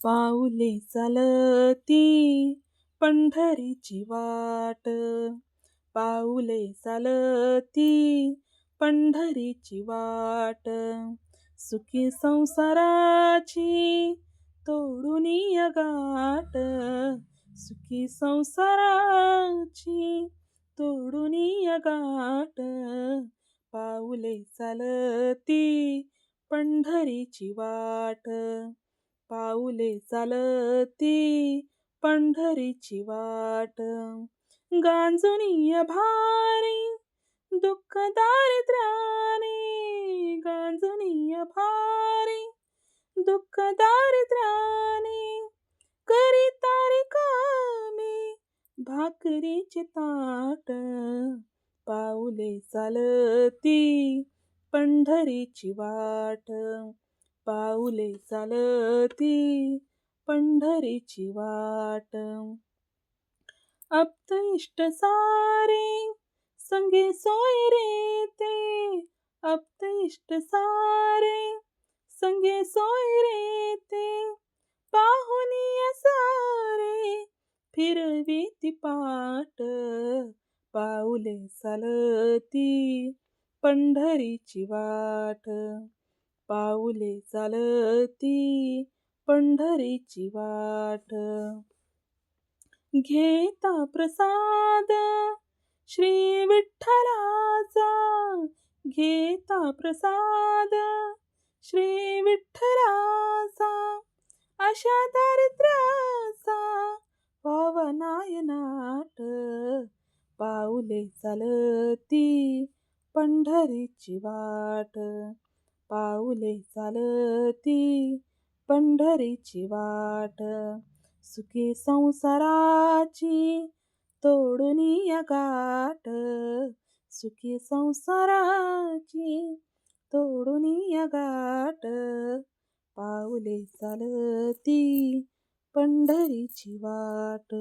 पाऊले चालती पंढरीची वाट, पाऊले चालती पंढरीची वाट, सुखी संसाराची तोडुनी गाठ, सुखी संसाराची तोडुनी गाठ, पाऊले चालती पंढरीची वाट, पाऊले चालती पंढरीची वाट, गांजुनिय भारी दुःख दारिद्र्याने, गांजुनिय भारी दुःख दारिद्र्याने, करीता रिकामी भाकरीचे ताट, पाऊले चालती पंढरीची वाट, पाऊले चालती पंढरीची वाट, आप्त इष्ट सारे संगे सोयरे ते, आप्त इष्ट सारे संगे सोयरे ते, पाहुनिया सारे फिरवीती पाट, पाऊले चालती पंढरीची वाट, पाऊले चालती पंढरीची वाट, घेता प्रसाद श्री विठ्ठलाचा, घेता प्रसाद श्री विठ्ठलाचा, अशा दारिद्र्याचा व्हावा नायनाट, पाऊले चालती पंढरीची वाट, पाऊले चालती पंढरीची वाट, सुखी संसाराची तोडुनी गाठ, सुखी संसाराची तोडुनी गाठ, पाऊले चालती पंढरीची वाट.